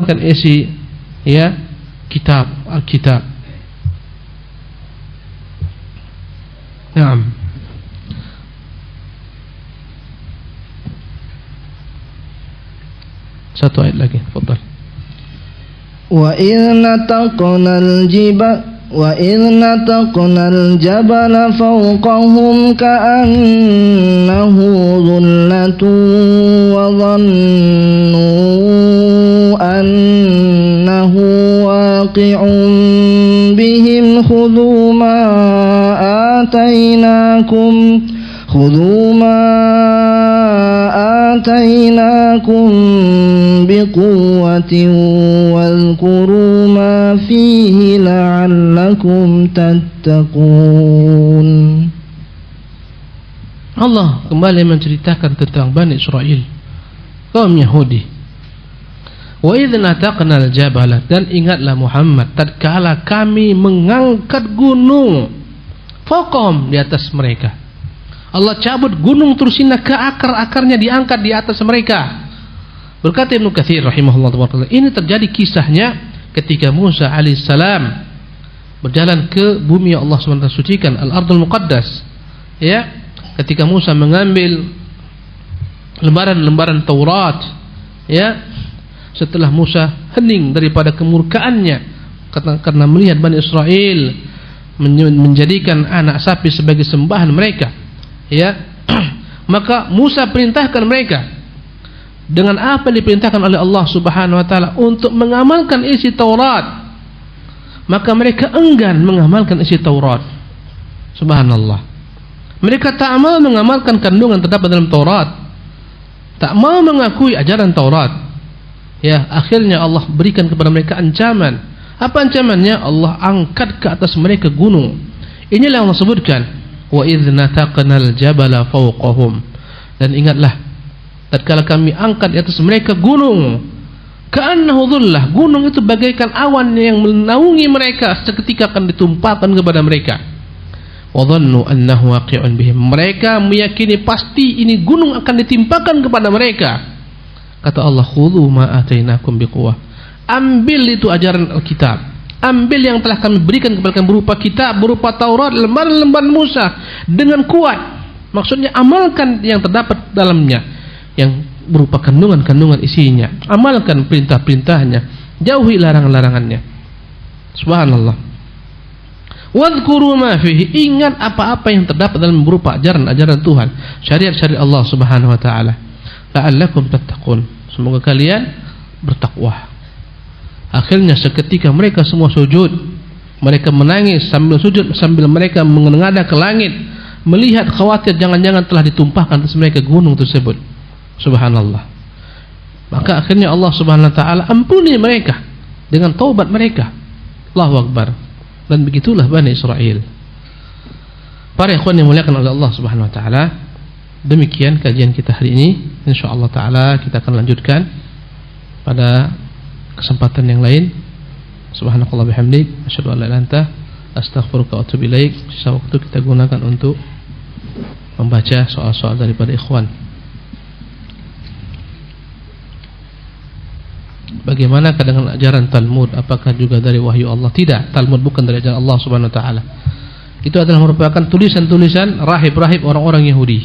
mengamalkan isi ya kitab Alkitab. Naam. Satu ayat lagi, tafadhal. وإذ نتقنا الجبل فوقهم كأنه ظلة وظنوا أنه واقع بهم خذوا ما آتيناكم بقوة واذكروا ما فيه لعلكم تتقون. Allah kembali menceritakan tentang Bani Israel, kaum Yahudi. Wa idh nataqna al-jabala, dan ingatlah Muhammad tatkala kami mengangkat gunung fawqahum, di atas mereka. Allah cabut gunung Tursina ke akar-akarnya, diangkat di atas mereka. Berkata Ibnu Katsir rahimahullah taala, ini terjadi kisahnya ketika Musa alaihissalam berjalan ke bumi yang Allah SWT sucikan, Al-Ardul Muqaddas. Ya, ketika Musa mengambil lembaran-lembaran Taurat, ya, setelah Musa hening daripada kemurkaannya karena melihat Bani Israel menjadikan anak sapi sebagai sembahan mereka, ya, maka Musa perintahkan mereka dengan apa yang diperintahkan oleh Allah Subhanahu wa taala untuk mengamalkan isi Taurat. Maka mereka enggan mengamalkan isi Taurat. Subhanallah. Mereka tak mau mengamalkan kandungan terdapat dalam Taurat, tak mau mengakui ajaran Taurat. Ya, akhirnya Allah berikan kepada mereka ancaman. Apa ancamannya? Allah angkat ke atas mereka gunung. Inilah yang Allah sebutkan, wa idz nataqnal jabala fawqahum. Dan ingatlah tatkala kami angkat di atas mereka gunung, ka'annahu dhullah, gunung itu bagaikan awan yang menaungi mereka, seketika akan ditumpahkan kepada mereka. Wa dhannu annahu waqi'un bihim, mereka meyakini pasti ini gunung akan ditimpakan kepada mereka. Kata Allah, khudhu ma atainakum biquwwah, ambil itu ajaran Alkitab, ambil yang telah kami berikan kepada kalian berupa kitab, berupa Taurat, lembaran-lembaran Musa dengan kuat. Maksudnya amalkan yang terdapat dalamnya, yang berupa kandungan-kandungan isinya. Amalkan perintah-perintahnya, jauhi larangan-larangannya. Subhanallah. Wadhkuru ma fihi, ingat apa-apa yang terdapat dalam berupa ajaran-ajaran Tuhan, syariat-syariat Allah Subhanahu wa taala. La'allakum tattaqun, semoga kalian bertakwa. Akhirnya seketika mereka semua sujud, mereka menangis sambil sujud, sambil mereka menengadah ke langit, melihat khawatir jangan-jangan telah ditumpahkan atas mereka gunung tersebut. Subhanallah. Maka akhirnya Allah Subhanahu wa taala ampuni mereka dengan taubat mereka. Allahu Akbar. Dan begitulah Bani Israel. Para ikhwan yang dimuliakan oleh Allah Subhanahu wa taala, demikian kajian kita hari ini. Insyaallah taala kita akan lanjutkan pada kesempatan yang lain. Subhanakallah bihamdik, asyhadu an la ilaha illa anta, astaghfiruka wa atubu ilaik. Sisa waktu kita gunakan untuk membaca soal-soal daripada ikhwan. Bagaimana dengan ajaran Talmud? Apakah juga dari wahyu Allah? Tidak, Talmud bukan dari ajaran Allah Subhanahu wa taala. Itu adalah merupakan tulisan-tulisan rahib-rahib orang-orang Yahudi.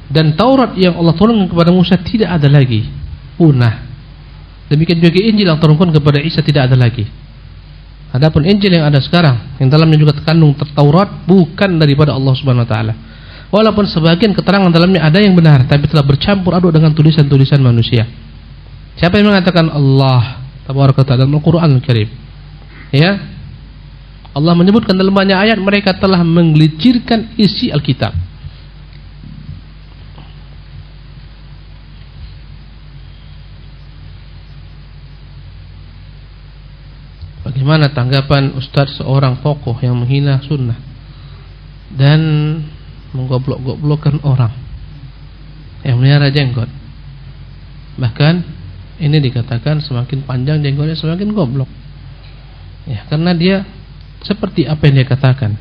Dan Taurat yang Allah turunkan kepada Musa tidak ada lagi, punah. Demikian juga Injil yang turunkan kepada Isa tidak ada lagi. Adapun Injil yang ada sekarang, yang dalamnya juga terkandung Taurat, bukan daripada Allah Subhanahu wa taala. Walaupun sebagian keterangan dalamnya ada yang benar, tapi telah bercampur aduk dengan tulisan-tulisan manusia. Siapa yang mengatakan Allah tabaraka ta'ala dalam Al-Qur'an Al-Karim? Ya. Allah menyebutkan dalam banyak ayat mereka telah menggelicirkan isi Alkitab. Bagaimana tanggapan Ustadz seorang tokoh yang menghina sunnah dan menggoblok-goblokkan orang yang melihara jenggot? Bahkan ini dikatakan semakin panjang jenggotnya semakin goblok. Ya, karena dia seperti apa yang dia katakan.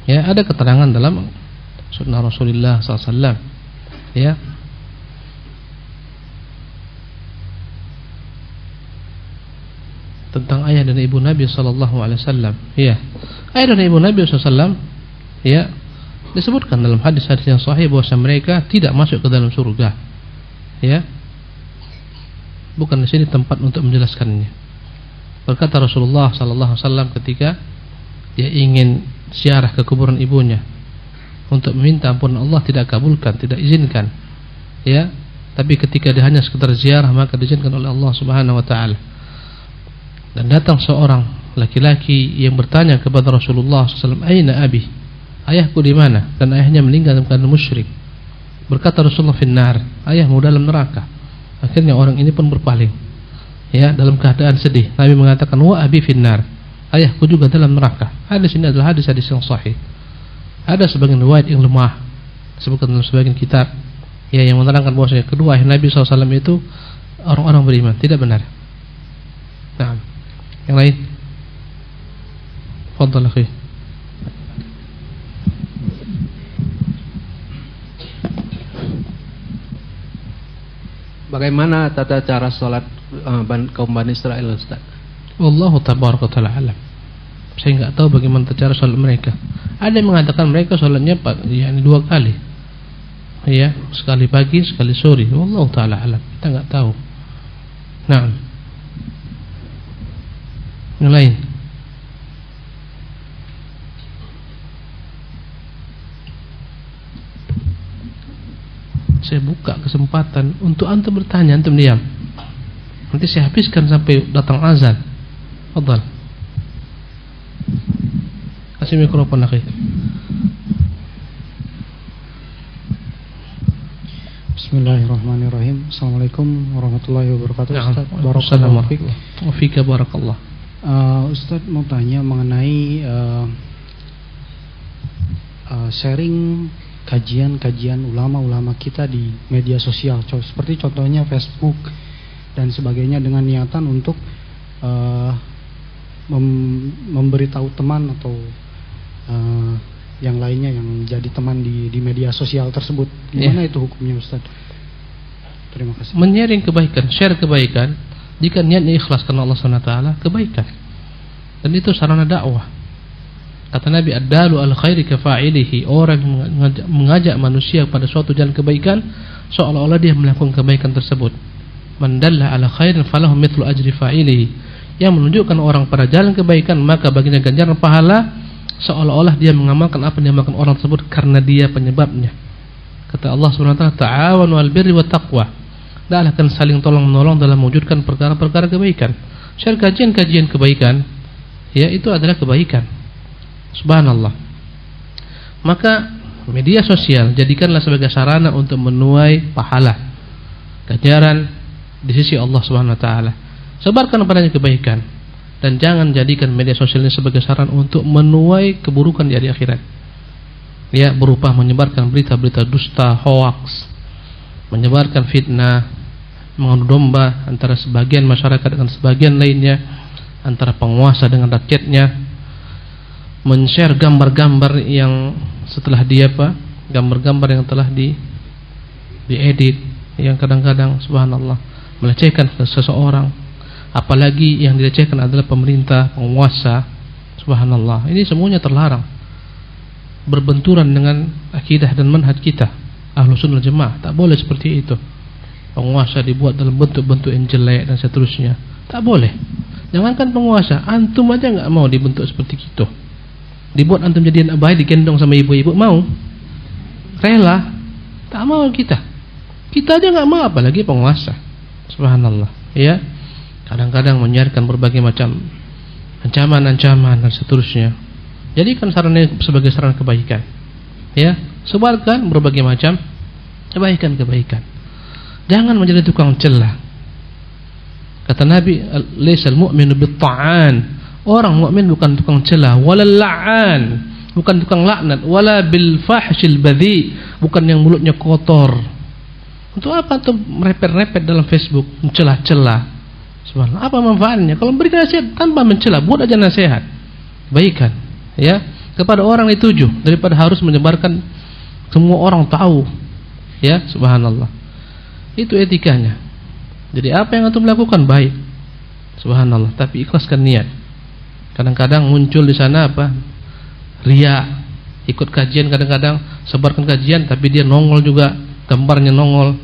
Ya, ada keterangan dalam sunnah Rasulullah SAW. Ya. tentang ayah dan ibu Nabi sallallahu alaihi wasallam. Ya. Ayah dan ibu Nabi sallallahu alaihi wasallam ya disebutkan dalam hadis-hadis yang sahih bahwa mereka tidak masuk ke dalam surga. Ya. Bukan di sini tempat untuk menjelaskannya. Berkata Rasulullah sallallahu alaihi wasallam ketika dia ingin ziarah ke kuburan ibunya untuk meminta ampunan Allah, tidak kabulkan, tidak izinkan. Ya. Tapi ketika dia hanya sekedar ziarah maka diizinkan oleh Allah Subhanahu wa taala. Dan datang seorang laki-laki yang bertanya kepada Rasulullah SAW, "Aina abi?" Ayahku di mana? Dan ayahnya meninggal dalam keadaan musyrik. Berkata Rasulullah, "Finnar." Ayahmu dalam neraka. Akhirnya orang ini pun berpaling. Ya, dalam keadaan sedih. Nabi mengatakan, "Wa abi finnar." Ayahku juga dalam neraka. Hadis ini adalah hadis-hadis yang sahih. Ada sebagian riwayat yang lemah, disebutkan dalam sebagian kitab, ya, yang menerangkan bahwasanya kedua ayah Nabi SAW itu orang-orang beriman. Tidak benar. Nah, yang lain. Fadhal akhi. Bagaimana tata cara sholat kaum Bani Israel, Ustaz? Wallahu tabaraka ta'ala alam. Saya enggak tahu bagaimana cara sholat mereka. Ada yang mengatakan mereka sholatnya yakni 2 kali. Ya, sekali pagi, sekali sore. Wallahu ta'ala alam. Kita enggak tahu. Nah. Yang lain. Saya buka kesempatan untuk antum bertanya, antum diam. Nanti saya habiskan sampai datang azan. Fadhal. Kasih mikrofon akhi. Bismillahirrahmanirrahim. Assalamualaikum warahmatullahi wabarakatuh. Ustaz, barakallahu fiik. Wa fika barakallah. Ustaz mau tanya mengenai sharing kajian-kajian ulama-ulama kita di media sosial, seperti contohnya Facebook dan sebagainya, dengan niatan untuk memberitahu teman atau yang lainnya yang jadi teman di media sosial tersebut. Gimana itu hukumnya, Ustaz? Terima kasih. Menyaring kebaikan, share kebaikan, jika niatnya ikhlas karena Allah SWT, kebaikan. Dan itu sarana dakwah. Kata Nabi, ad-dalu al-khairi kafa'ilihi. Orang mengajak manusia pada suatu jalan kebaikan seolah-olah dia melakukan kebaikan tersebut. Man dalla ala khairin falahu mithlu ajri fa'ilihi. Yang menunjukkan orang pada jalan kebaikan, maka baginya ganjaran pahala seolah-olah dia mengamalkan apa yang diamalkan orang tersebut karena dia penyebabnya. Kata Allah SWT, ta'awanu al birri wa taqwa. Hendaklah akan saling tolong-menolong dalam mewujudkan perkara-perkara kebaikan. Share kajian-kajian kebaikan, ya, itu adalah kebaikan. Subhanallah. Maka media sosial jadikanlah sebagai sarana untuk menuai pahala, ganjaran di sisi Allah Subhanahu wa taala. Sebarkan padanya kebaikan dan jangan jadikan media sosial ini sebagai sarana untuk menuai keburukan di hari akhirat. Ya, berupa menyebarkan berita-berita dusta, hoax, menyebarkan fitnah, mengadu domba antara sebagian masyarakat dengan sebagian lainnya, antara penguasa dengan rakyatnya, men-share gambar-gambar yang setelah dia gambar-gambar yang telah diedit, yang kadang-kadang subhanallah melecehkan seseorang, apalagi yang dilecehkan adalah pemerintah, penguasa. Subhanallah, ini semuanya terlarang, berbenturan dengan akidah dan manhaj kita Ahlus Sunnah Jamaah. Tak boleh seperti itu. Penguasa dibuat dalam bentuk-bentuk yang jelek dan seterusnya, tak boleh. Jangankan penguasa, antum aja enggak mau dibentuk seperti itu. Dibuat antum jadi anak bayi, digendong sama ibu-ibu, mau? Rela? Tak mau kita. Kita aja nggak mau, apalagi penguasa. Subhanallah. Ya, kadang-kadang menyiarkan berbagai macam ancaman-ancaman dan seterusnya. Jadikan sarana sebagai sarana kebaikan. Ya, sebarkan berbagai macam kebaikan-kebaikan. Jangan menjadi tukang celah. Kata Nabi, "Laisal mu'minu bit-ta'an." Orang mukmin bukan tukang celah, wala la'an, bukan tukang laknat, wala bil fahsyil badhi, bukan yang mulutnya kotor. Untuk apa tuh merepet-repet dalam Facebook, mencela-cela? Subhanallah, apa manfaatnya? Kalau berikan nasihat tanpa mencela, buat aja nasihat, kebaikan, ya, kepada orang dituju, daripada harus menyebarkan semua orang tahu, ya, subhanallah. Itu etikanya. Jadi apa yang antum lakukan baik, Subhanallah, tapi ikhlaskan niat. Kadang-kadang muncul di sana apa? Riya. Ikut kajian kadang-kadang sebarkan kajian tapi dia nongol juga, gambarnya nongol.